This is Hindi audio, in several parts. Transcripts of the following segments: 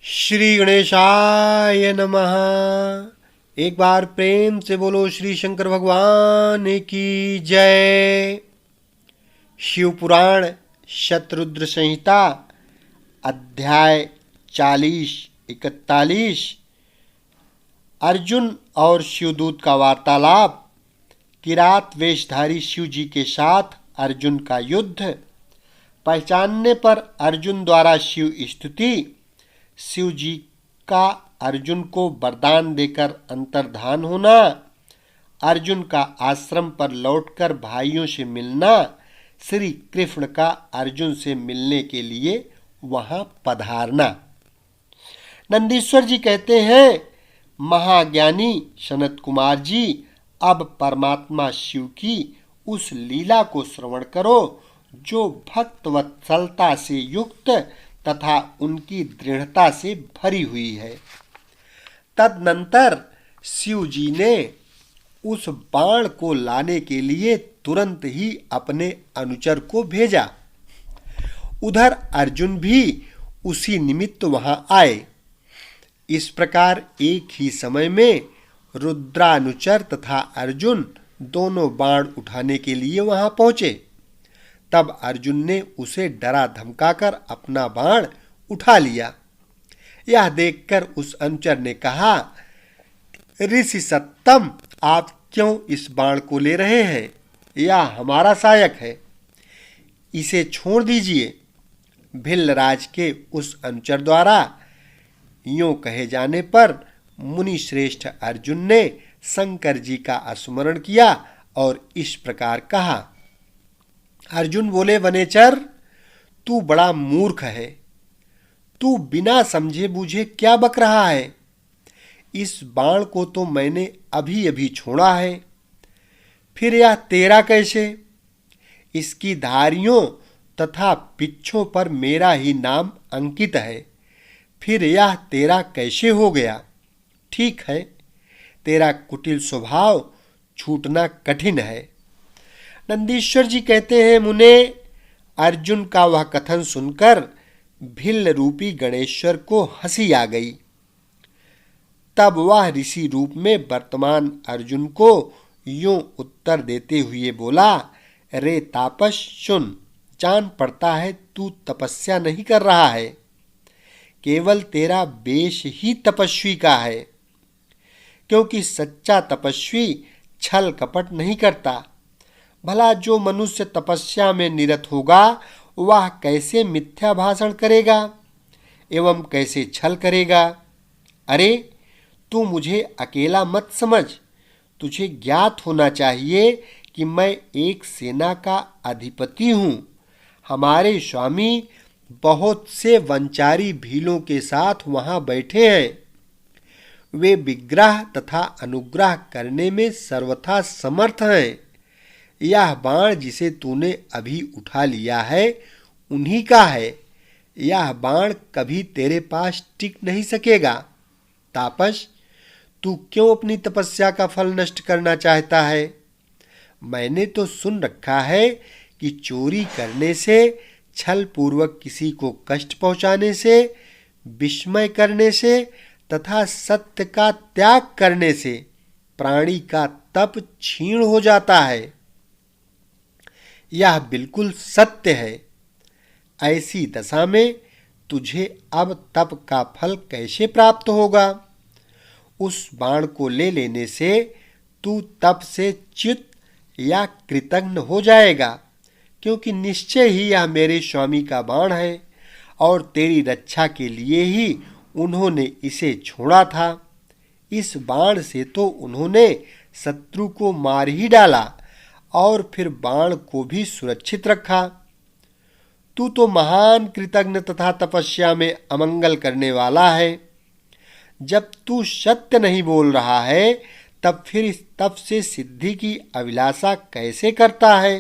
श्री गणेशाय नमः। एक बार प्रेम से बोलो श्री शंकर भगवान की जय। शिव पुराण शतरुद्र संहिता अध्याय 40-41 अर्जुन और शिवदूत का वार्तालाप। किरात वेशधारी शिव जी के साथ अर्जुन का युद्ध। पहचानने पर अर्जुन द्वारा शिव स्तुति। शिव जी का अर्जुन को वरदान देकर अंतर्धान होना। अर्जुन का आश्रम पर लौटकर भाइयों से मिलना। श्री कृष्ण का अर्जुन से मिलने के लिए वहां पधारना। नंदीश्वर जी कहते हैं, महाज्ञानी सनत कुमार जी, अब परमात्मा शिव की उस लीला को श्रवण करो जो भक्त वत्सलता से युक्त तथा उनकी दृढ़ता से भरी हुई है। तदनंतर शिव जी ने उस बाण को लाने के लिए तुरंत ही अपने अनुचर को भेजा। उधर अर्जुन भी उसी निमित्त वहां आए। इस प्रकार एक ही समय में रुद्रानुचर तथा अर्जुन दोनों बाण उठाने के लिए वहां पहुंचे। तब अर्जुन ने उसे डरा धमकाकर अपना बाण उठा लिया। यह देखकर उस अनुचर ने कहा, ऋषि सत्तम, आप क्यों इस बाण को ले रहे हैं? यह हमारा सहायक है, इसे छोड़ दीजिए। भिल्लराज के उस अनुचर द्वारा यूं कहे जाने पर मुनि श्रेष्ठ अर्जुन ने शंकर जी का स्मरण किया और इस प्रकार कहा। अर्जुन बोले, वनेचर, तू बड़ा मूर्ख है। तू बिना समझे बूझे क्या बक रहा है? इस बाण को तो मैंने अभी अभी छोड़ा है, फिर यह तेरा कैसे? इसकी धारियों तथा पिच्छों पर मेरा ही नाम अंकित है, फिर यह तेरा कैसे हो गया? ठीक है, तेरा कुटिल स्वभाव छूटना कठिन है। नंदीश्वर जी कहते हैं, मुने, अर्जुन का वह कथन सुनकर भिल्ल रूपी गणेश्वर को हंसी आ गई। तब वह ऋषि रूप में वर्तमान अर्जुन को यूं उत्तर देते हुए बोला, रे तापस, सुन, जान पड़ता है तू तपस्या नहीं कर रहा है, केवल तेरा वेश ही तपस्वी का है। क्योंकि सच्चा तपस्वी छल कपट नहीं करता। भला जो मनुष्य तपस्या में निरत होगा वह कैसे मिथ्या भाषण करेगा एवं कैसे छल करेगा? अरे, तू मुझे अकेला मत समझ। तुझे ज्ञात होना चाहिए कि मैं एक सेना का अधिपति हूँ। हमारे स्वामी बहुत से वंचारी भीलों के साथ वहाँ बैठे हैं। वे विग्रह तथा अनुग्रह करने में सर्वथा समर्थ हैं। यह बाण जिसे तूने अभी उठा लिया है उन्हीं का है। यह बाण कभी तेरे पास टिक नहीं सकेगा। तापस, तू क्यों अपनी तपस्या का फल नष्ट करना चाहता है? मैंने तो सुन रखा है कि चोरी करने से, छल पूर्वक किसी को कष्ट पहुंचाने से, विस्मय करने से तथा सत्य का त्याग करने से प्राणी का तप क्षीण हो जाता है। यह बिल्कुल सत्य है। ऐसी दशा में तुझे अब तप का फल कैसे प्राप्त होगा? उस बाण को ले लेने से तू तप से च्युत या कृतघ्न हो जाएगा, क्योंकि निश्चय ही यह मेरे स्वामी का बाण है और तेरी रक्षा के लिए ही उन्होंने इसे छोड़ा था। इस बाण से तो उन्होंने शत्रु को मार ही डाला और फिर बाण को भी सुरक्षित रखा। तू तो महान कृतज्ञ तथा तपस्या में अमंगल करने वाला है। जब तू सत्य नहीं बोल रहा है तब फिर इस तप से सिद्धि की अभिलाषा कैसे करता है?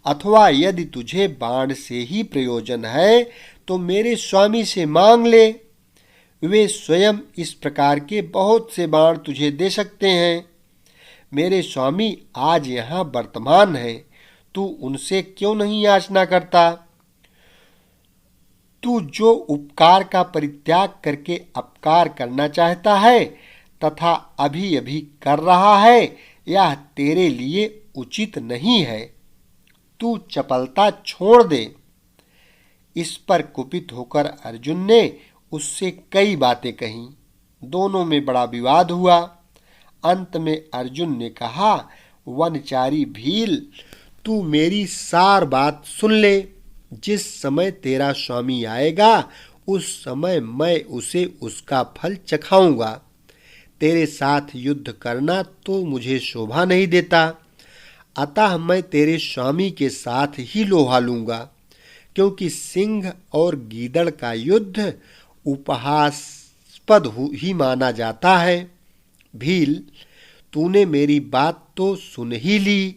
अथवा यदि तुझे बाण से ही प्रयोजन है तो मेरे स्वामी से मांग ले। वे स्वयं इस प्रकार के बहुत से बाण तुझे दे सकते हैं। मेरे स्वामी आज यहाँ वर्तमान है, तू उनसे क्यों नहीं याचना करता? तू जो उपकार का परित्याग करके अपकार करना चाहता है तथा अभी अभी कर रहा है, यह तेरे लिए उचित नहीं है। तू चपलता छोड़ दे। इस पर कुपित होकर अर्जुन ने उससे कई बातें कहीं। दोनों में बड़ा विवाद हुआ। अंत में अर्जुन ने कहा, वनचारी भील, तू मेरी सार बात सुन ले। जिस समय तेरा स्वामी आएगा उस समय मैं उसे उसका फल चखाऊंगा। तेरे साथ युद्ध करना तो मुझे शोभा नहीं देता, अतः मैं तेरे स्वामी के साथ ही लोहा लूंगा, क्योंकि सिंह और गीदड़ का युद्ध उपहासास्पद ही माना जाता है। भील, तूने मेरी बात तो सुन ही ली,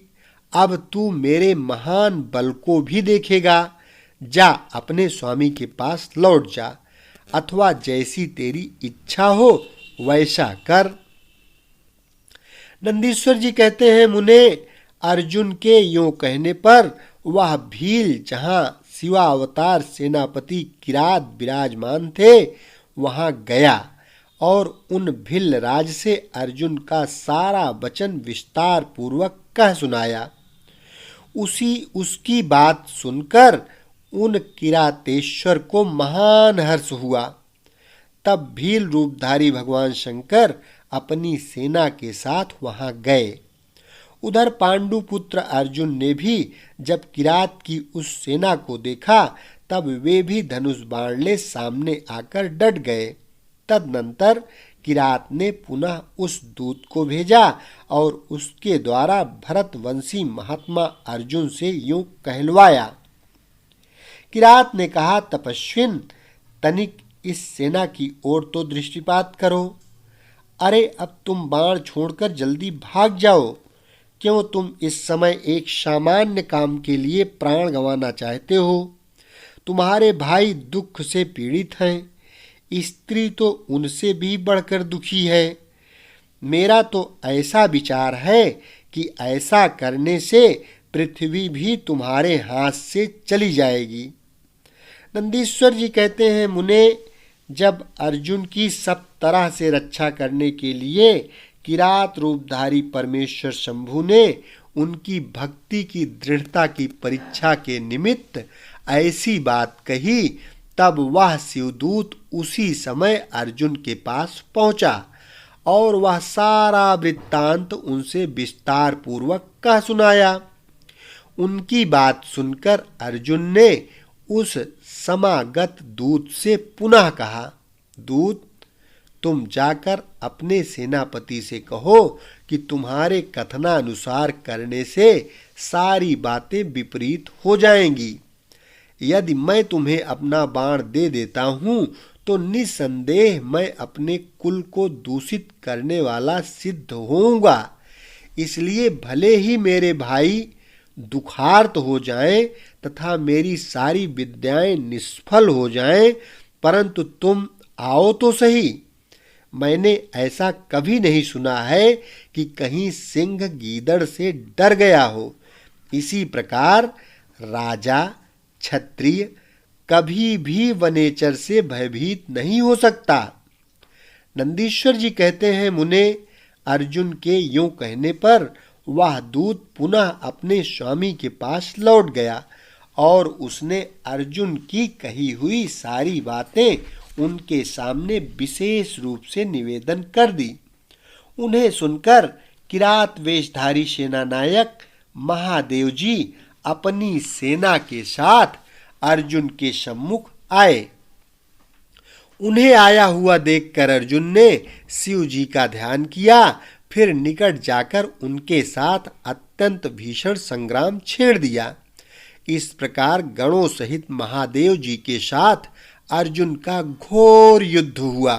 अब तू मेरे महान बल को भी देखेगा। जा, अपने स्वामी के पास लौट जा, अथवा जैसी तेरी इच्छा हो वैसा कर। नंदीश्वर जी कहते हैं, मुने, अर्जुन के यूं कहने पर वह भील जहां शिवावतार सेनापति किरात विराजमान थे वहां गया और उन भील राज से अर्जुन का सारा वचन विस्तार पूर्वक कह सुनाया। उसकी बात सुनकर उन किरातेश्वर को महान हर्ष हुआ। तब भील रूपधारी भगवान शंकर अपनी सेना के साथ वहां गए। उधर पांडुपुत्र अर्जुन ने भी जब किरात की उस सेना को देखा तब वे भी धनुष बाण ले सामने आकर डट गए। तदनंतर किरात ने पुनः उस दूत को भेजा और उसके द्वारा भरतवंशी महात्मा अर्जुन से यूं कहलवाया। किरात ने कहा, तपस्विन, तनिक इस सेना की ओर तो दृष्टिपात करो। अरे, अब तुम बाण छोड़कर जल्दी भाग जाओ। क्यों तुम इस समय एक सामान्य काम के लिए प्राण गंवाना चाहते हो? तुम्हारे भाई दुख से पीड़ित हैं, स्त्री तो उनसे भी बढ़कर दुखी है। मेरा तो ऐसा विचार है कि ऐसा करने से पृथ्वी भी तुम्हारे हाथ से चली जाएगी। नंदीश्वर जी कहते हैं, मुने, जब अर्जुन की सब तरह से रक्षा करने के लिए किरात रूपधारी परमेश्वर शंभु ने उनकी भक्ति की दृढ़ता की परीक्षा के निमित्त ऐसी बात कही, तब वह शिवदूत उसी समय अर्जुन के पास पहुंचा और वह सारा वृत्तांत उनसे विस्तार पूर्वक कह सुनाया। उनकी बात सुनकर अर्जुन ने उस समागत दूत से पुनः कहा, दूत, तुम जाकर अपने सेनापति से कहो कि तुम्हारे कथनानुसार करने से सारी बातें विपरीत हो जाएंगी। यदि मैं तुम्हें अपना बाण दे देता हूं तो निसंदेह मैं अपने कुल को दूषित करने वाला सिद्ध होऊंगा। इसलिए भले ही मेरे भाई दुखार्त हो जाएं तथा मेरी सारी विद्याएं निष्फल हो जाएं, परंतु तुम आओ तो सही। मैंने ऐसा कभी नहीं सुना है कि कहीं सिंह गीदड़ से डर गया हो। इसी प्रकार राजा क्षत्रिय कभी भी वनेचर से भयभीत नहीं हो सकता। नंदीश्वर जी कहते हैं, मुने, अर्जुन के यूं कहने पर वह दूत पुनः अपने स्वामी के पास लौट गया और उसने अर्जुन की कही हुई सारी बातें उनके सामने विशेष रूप से निवेदन कर दी। उन्हें सुनकर किरात वेशधारी सेनानायक महादेव जी अपनी सेना के साथ अर्जुन के सम्मुख आए। उन्हें आया हुआ देखकर अर्जुन ने शिव जी का ध्यान किया, फिर निकट जाकर उनके साथ अत्यंत भीषण संग्राम छेड़ दिया। इस प्रकार गणों सहित महादेव जी के साथ अर्जुन का घोर युद्ध हुआ।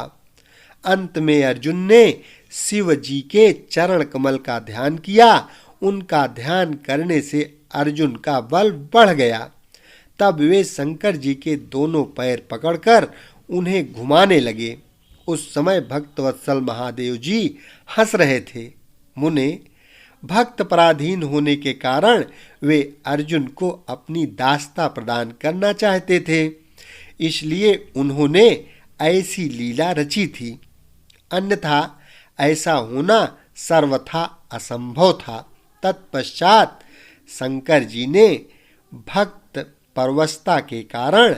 अंत में अर्जुन ने शिव जी के चरण कमल का ध्यान किया। उनका ध्यान करने से अर्जुन का बल बढ़ गया। तब वे शंकर जी के दोनों पैर पकड़कर उन्हें घुमाने लगे। उस समय भक्तवत्सल महादेव जी हंस रहे थे। मुने, भक्त पराधीन होने के कारण वे अर्जुन को अपनी दास्ता प्रदान करना चाहते थे। इसलिए उन्होंने ऐसी लीला रची थी, अन्यथा ऐसा होना सर्वथा असंभव था। तत्पश्चात शंकर जी ने भक्त परवशता के कारण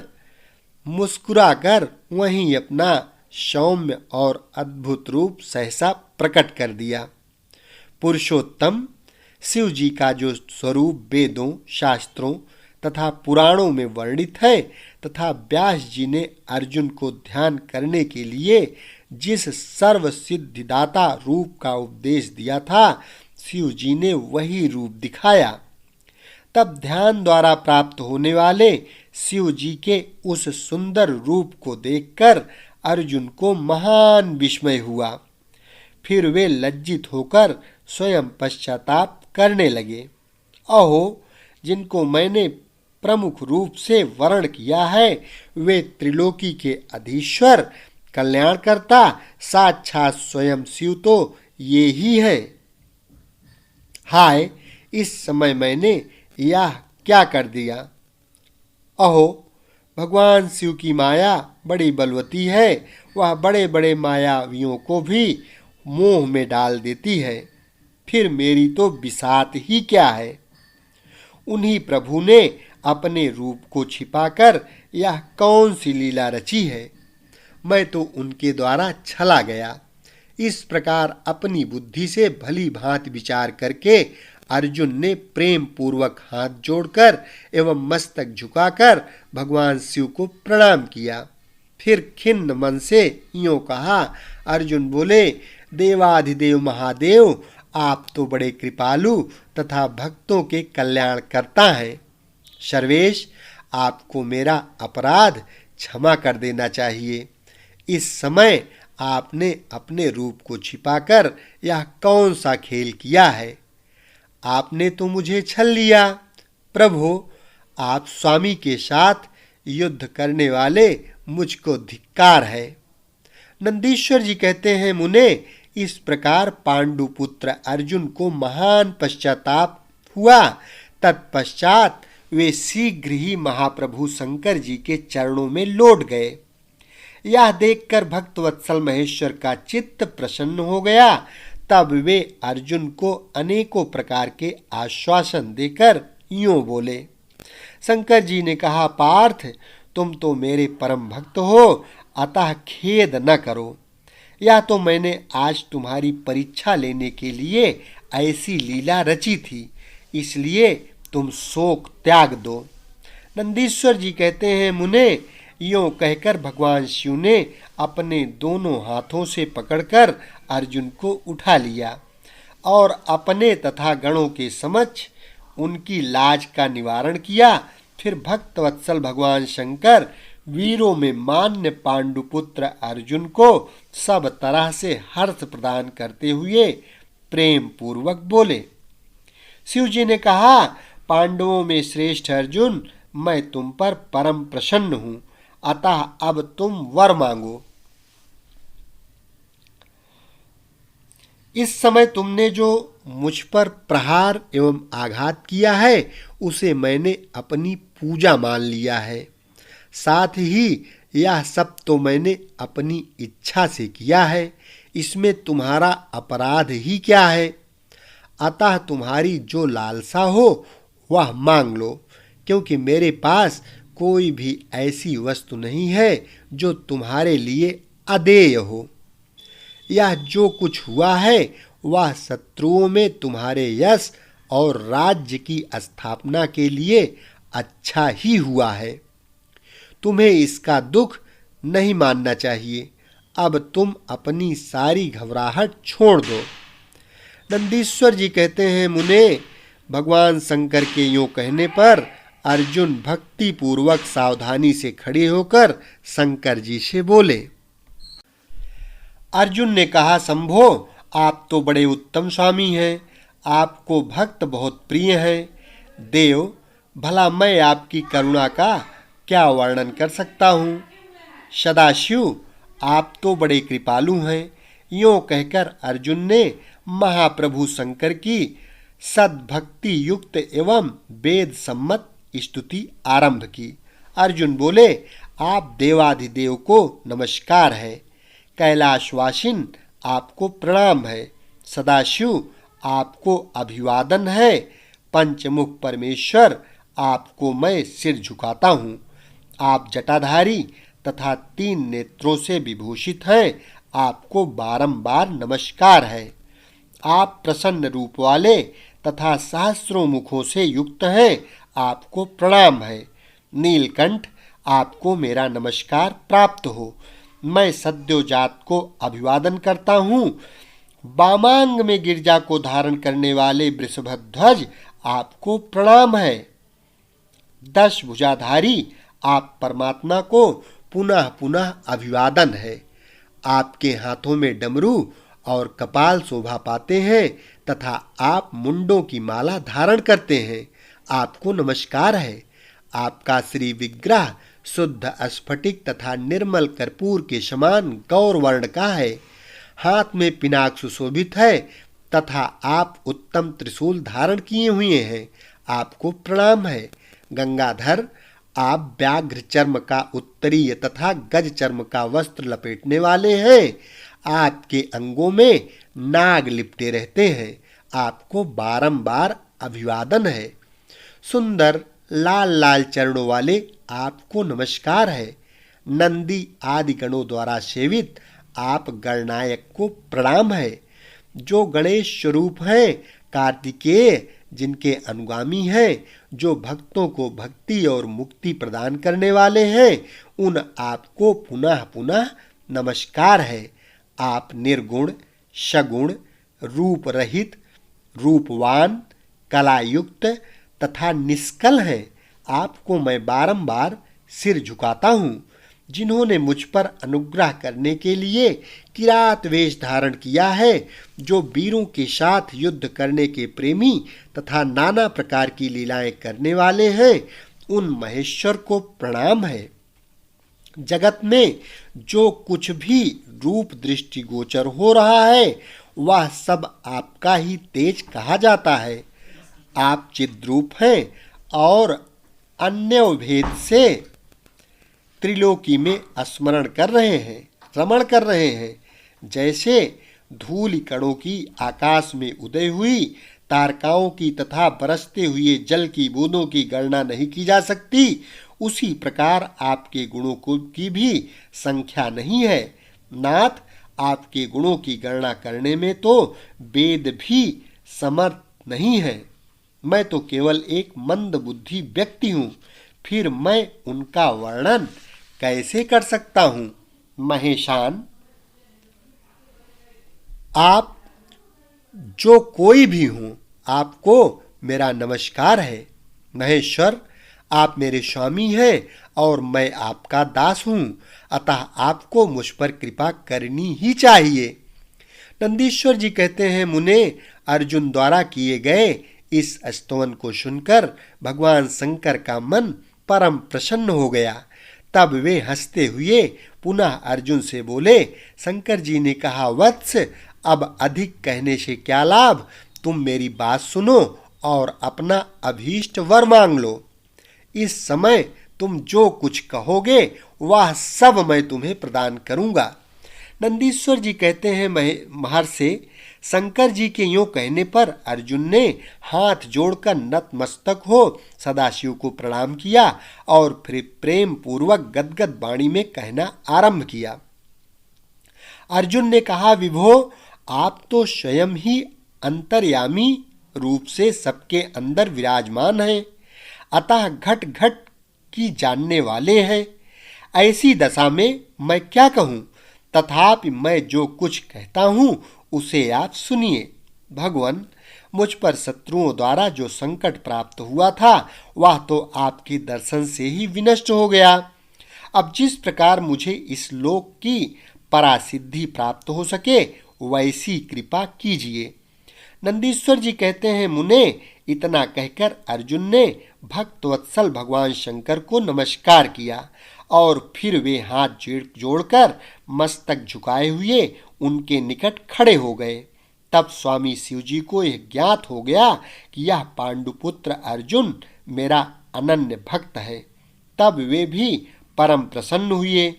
मुस्कुराकर वहीं अपना सौम्य और अद्भुत रूप सहसा प्रकट कर दिया। पुरुषोत्तम शिव जी का जो स्वरूप वेदों, शास्त्रों तथा पुराणों में वर्णित है तथा व्यास जी ने अर्जुन को ध्यान करने के लिए जिस सर्व सिद्धिदाता रूप का उपदेश दिया था, शिव जी ने वही रूप दिखाया। तब ध्यान द्वारा प्राप्त होने वाले शिव जी के उस सुंदर रूप को देखकर अर्जुन को महान विस्मय हुआ। फिर वे लज्जित होकर स्वयं पश्चाताप करने लगे। अहो, जिनको मैंने प्रमुख रूप से वर्ण किया है, वे त्रिलोकी के अधीश्वर कल्याणकर्ता साक्षात स्वयं शिव तो ये ही है। हाय, इस समय मैंने यह क्या कर दिया। अहो, भगवान शिव की माया बड़ी बलवती है, वह बड़े बड़े मायावियों को भी मोह में डाल देती है। फिर मेरी तो बिसात ही क्या है। उन्हीं प्रभु ने अपने रूप को छिपाकर यह कौन सी लीला रची है। मैं तो उनके द्वारा छला गया। इस प्रकार अपनी बुद्धि से भली भांति विचार करके अर्जुन ने प्रेम पूर्वक हाथ जोड़कर एवं मस्तक झुकाकर भगवान शिव को प्रणाम किया। फिर खिन्न मन से यूं कहा। अर्जुन बोले, देवाधिदेव महादेव, आप तो बड़े कृपालु तथा भक्तों के कल्याण करता हैं। सर्वेश, आपको मेरा अपराध क्षमा कर देना चाहिए। इस समय आपने अपने रूप को छिपाकर यह कौन सा खेल किया है। आपने तो मुझे छल लिया। प्रभु, आप स्वामी के साथ युद्ध करने वाले मुझको धिक्कार है। नंदीश्वर जी कहते हैं, मुने, इस प्रकार पांडुपुत्र अर्जुन को महान पश्चाताप हुआ। तत्पश्चात वे शीघ्र ही महाप्रभु शंकर जी के चरणों में लौट गए। यह देखकर भक्तवत्सल महेश्वर का चित्त प्रसन्न हो गया। तब वे अर्जुन को अनेकों प्रकार के आश्वासन देकर यूं बोले। शंकर जी ने कहा, पार्थ, तुम तो मेरे परम भक्त हो, अतः खेद न करो। या तो मैंने आज तुम्हारी परीक्षा लेने के लिए ऐसी लीला रची थी, इसलिए तुम शोक त्याग दो। नंदीश्वर जी कहते हैं, मुने, यूं कहकर भगवान शिव ने अपने दोनों हाथों से पकड़कर अर्जुन को उठा लिया और अपने तथा गणों के समक्ष उनकी लाज का निवारण किया। फिर भक्तवत्सल भगवान शंकर वीरों में मान्य पांडुपुत्र अर्जुन को सब तरह से हर्ष प्रदान करते हुए प्रेम पूर्वक बोले। शिव जी ने कहा, पांडवों में श्रेष्ठ अर्जुन, मैं तुम पर परम प्रसन्न हूं, अतः अब तुम वर मांगो। इस समय तुमने जो मुझ पर प्रहार एवं आघात किया है, उसे मैंने अपनी पूजा मान लिया है। साथ ही यह सब तो मैंने अपनी इच्छा से किया है, इसमें तुम्हारा अपराध ही क्या है। अतः तुम्हारी जो लालसा हो वह मांग लो, क्योंकि मेरे पास कोई भी ऐसी वस्तु नहीं है जो तुम्हारे लिए अदेय हो। यह जो कुछ हुआ है वह शत्रुओं में तुम्हारे यश और राज्य की स्थापना के लिए अच्छा ही हुआ है। तुम्हें इसका दुख नहीं मानना चाहिए। अब तुम अपनी सारी घबराहट छोड़ दो। नंदीश्वर जी कहते हैं, मुने, भगवान शंकर के यूं कहने पर अर्जुन भक्ति पूर्वक सावधानी से खड़े होकर शंकर जी से बोले। अर्जुन ने कहा, शंभो, आप तो बड़े उत्तम स्वामी हैं, आपको भक्त बहुत प्रिय हैं। देव, भला मैं आपकी करुणा का क्या वर्णन कर सकता हूँ। सदाशिव, आप तो बड़े कृपालु हैं। यूं कहकर अर्जुन ने महाप्रभु शंकर की सद्भक्ति युक्त एवं वेद सम्मत स्तुति आरंभ की। अर्जुन बोले, आप देवाधिदेव को नमस्कार है। कैलाशवासिन आपको प्रणाम है। सदाशिव आपको अभिवादन है। पंचमुख परमेश्वर आपको मैं सिर झुकाता हूँ। आप जटाधारी तथा 3 नेत्रों से विभूषित हैं। आपको बारंबार नमस्कार है। आप प्रसन्न रूप वाले तथा सहस्रों मुखों से युक्त हैं। आपको प्रणाम है। नीलकंठ आपको मेरा नमस्कार प्राप्त हो। मैं सद्योजात को अभिवादन करता हूँ। वामांग में गिरजा को धारण करने वाले वृषभध्वज आपको प्रणाम है। 10 भुजाधारी आप परमात्मा को पुनः पुनः अभिवादन है। आपके हाथों में डमरू और कपाल शोभा पाते हैं तथा आप मुंडों की माला धारण करते हैं। आपको नमस्कार है। आपका श्री विग्रह शुद्ध स्फटिक तथा निर्मल कर्पूर के समान गौर वर्ण का है। हाथ में पिनाक सुशोभित है तथा आप उत्तम त्रिशूल धारण किए हुए हैं। आपको प्रणाम है। गंगाधर आप व्याघ्र चर्म का उत्तरीय तथा गज चर्म का वस्त्र लपेटने वाले हैं। आपके अंगों में नाग लिपटे रहते हैं। आपको बारंबार अभिवादन है। सुंदर लाल लाल चरणों वाले आपको नमस्कार है। नंदी आदि गणों द्वारा सेवित आप गणनायक को प्रणाम है। जो गणेश स्वरूप हैं, कार्तिकेय जिनके अनुगामी हैं, जो भक्तों को भक्ति और मुक्ति प्रदान करने वाले हैं, उन आपको पुनः पुनः नमस्कार है। आप निर्गुण, सगुण, रूप रहित, रूपवान, कलायुक्त तथा निष्कल हैं। आपको मैं बारंबार सिर झुकाता हूँ। जिन्होंने मुझ पर अनुग्रह करने के लिए किरात वेश धारण किया है, जो वीरों के साथ युद्ध करने के प्रेमी तथा नाना प्रकार की लीलाएं करने वाले हैं, उन महेश्वर को प्रणाम है। जगत में जो कुछ भी रूप दृष्टि गोचर हो रहा है, वह सब आपका ही तेज कहा जाता है। आप चिद्रूप हैं और अन्य भेद से त्रिलोकी में स्मरण कर रहे हैं, रमण कर रहे हैं। जैसे धूलि कणों की आकाश में उदय हुई तारकाओं की तथा बरसते हुए जल की बूंदों की गणना नहीं की जा सकती, उसी प्रकार आपके गुणों की भी संख्या नहीं है। नाथ, आपके गुणों की गणना करने में तो वेद भी समर्थ नहीं है। मैं तो केवल एक मंद बुद्धि व्यक्ति हूँ, फिर मैं उनका वर्णन कैसे कर सकता हूँ। महेशान, आप जो कोई भी हो, आपको मेरा नमस्कार है। महेश्वर, आप मेरे स्वामी हैं और मैं आपका दास हूँ, अतः आपको मुझ पर कृपा करनी ही चाहिए। नंदीश्वर जी कहते हैं, मुने, अर्जुन द्वारा किए गए इस स्तवन को सुनकर भगवान शंकर का मन परम प्रसन्न हो गया। तब वे हंसते हुए पुनः अर्जुन से बोले। शंकर जी ने कहा, वत्स, अब अधिक कहने से क्या लाभ। तुम मेरी बात सुनो और अपना अभीष्ट वर मांग लो। इस समय तुम जो कुछ कहोगे वह सब मैं तुम्हें प्रदान करूंगा। नंदीश्वर जी कहते हैं, महर्षि, शंकर जी के यूं कहने पर अर्जुन ने हाथ जोड़कर नतमस्तक हो सदाशिव को प्रणाम किया और फिर प्रेम पूर्वक गदगद वाणी में कहना आरंभ किया। अर्जुन ने कहा, विभो, आप तो स्वयं ही अंतर्यामी रूप से सबके अंदर विराजमान हैं, अतः घट घट की जानने वाले हैं। ऐसी दशा में मैं क्या कहूँ, तथापि मैं जो कुछ कहता हूँ उसे आप सुनिए। भगवान, मुझ पर शत्रुओं द्वारा जो संकट प्राप्त हुआ था वह तो आपके दर्शन से ही विनष्ट हो गया। अब जिस प्रकार मुझे इस लोक की परासिद्धि प्राप्त हो सके वैसी कृपा कीजिए। नंदीश्वर जी कहते हैं, मुने, इतना कहकर अर्जुन ने भक्तवत्सल भगवान शंकर को नमस्कार किया और फिर वे हाथ जोड़कर मस्तक झुकाए हुए उनके निकट खड़े हो गए। तब स्वामी शिवजी को यह ज्ञात हो गया कि यह पांडुपुत्र अर्जुन मेरा अनन्य भक्त है। तब वे भी परम प्रसन्न हुए।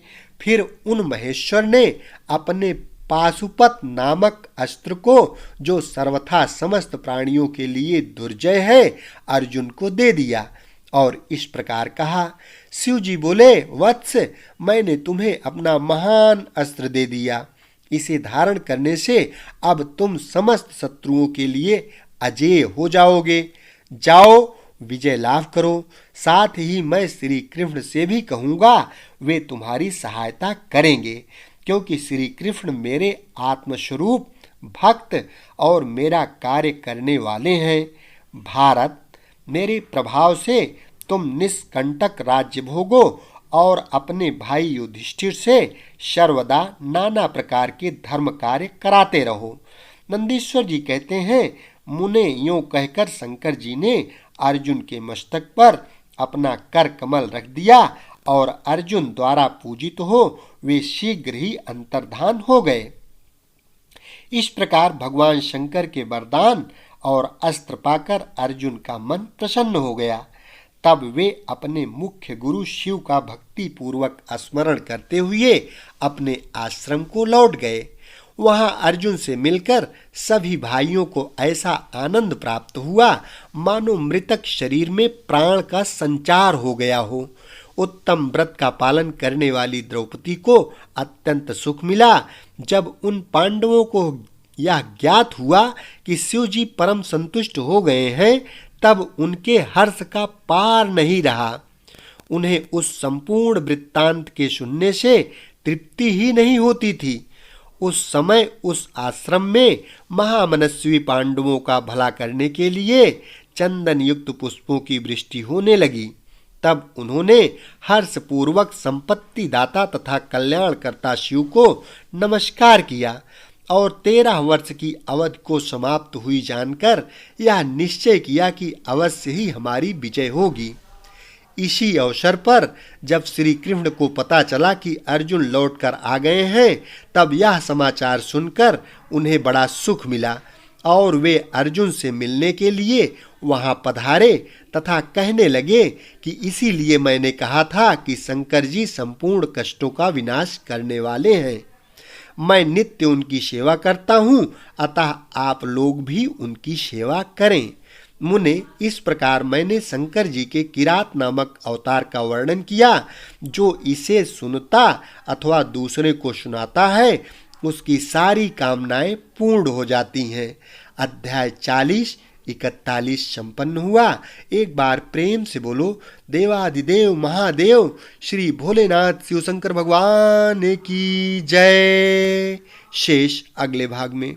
फिर उन महेश्वर ने अपने पाशुपत नामक अस्त्र को, जो सर्वथा समस्त प्राणियों के लिए दुर्जय है, अर्जुन को दे दिया और इस प्रकार कहा। शिव जी बोले, वत्स, मैंने तुम्हें अपना महान अस्त्र दे दिया। इसे धारण करने से अब तुम समस्त शत्रुओं के लिए अजेय हो जाओगे। जाओ, विजय लाभ करो। साथ ही मैं श्री कृष्ण से भी कहूँगा, वे तुम्हारी सहायता करेंगे, क्योंकि श्री कृष्ण मेरे आत्मस्वरूप भक्त और मेरा कार्य करने वाले हैं। भारत, मेरे प्रभाव से तुम निष्कंटक राज्य भोगो और अपने भाई युधिष्ठिर से सर्वदा नाना प्रकार के धर्म कार्य कराते रहो। नंदीश्वर जी कहते हैं, मुने यूं कहकर शंकर जी ने अर्जुन के मस्तक पर अपना कर कमल रख दिया और अर्जुन द्वारा पूजित हो वे शीघ्र ही अंतर्धान हो गए। इस प्रकार भगवान शंकर के वरदान और अस्त्र पाकर अर्जुन का मन प्रसन्न हो गया। तब वे अपने मुख्य गुरु शिव का भक्ति पूर्वक स्मरण करते हुए अपने आश्रम को लौट गए। वहां अर्जुन से मिलकर सभी भाइयों को ऐसा आनंद प्राप्त हुआ मानो मृतक शरीर में प्राण का संचार हो गया हो। उत्तम व्रत का पालन करने वाली द्रौपदी को अत्यंत सुख मिला। जब उन पांडवों को यह ज्ञात हुआ कि शिव जी परम संतुष्ट हो गए हैं, तब उनके हर्ष का पार नहीं रहा। उन्हें उस संपूर्ण वृत्तांत के सुनने से तृप्ति ही नहीं होती थी। उस समय उस आश्रम में महामनस्वी पांडवों का भला करने के लिए चंदन युक्त पुष्पों की वृष्टि होने लगी। तब उन्होंने हर्षपूर्वक संपत्ति दाता तथा कल्याणकर्ता शिव को नमस्कार किया और 13 वर्ष की अवधि को समाप्त हुई जानकर यह निश्चय किया कि अवश्य ही हमारी विजय होगी। इसी अवसर पर जब श्री कृष्ण को पता चला कि अर्जुन लौटकर आ गए हैं, तब यह समाचार सुनकर उन्हें बड़ा सुख मिला और वे अर्जुन से मिलने के लिए वहां पधारे तथा कहने लगे कि इसीलिए मैंने कहा था कि शंकर जी संपूर्ण कष्टों का विनाश करने वाले हैं। मैं नित्य उनकी सेवा करता हूँ, अतः आप लोग भी उनकी सेवा करें। मुने, इस प्रकार मैंने शंकर जी के किरात नामक अवतार का वर्णन किया। जो इसे सुनता अथवा दूसरे को सुनाता है, उसकी सारी कामनाएं पूर्ण हो जाती हैं। अध्याय 40-41 संपन्न हुआ। एक बार प्रेम से बोलो, देवाधिदेव महादेव श्री भोलेनाथ शिव शंकर भगवान की जय। शेष अगले भाग में।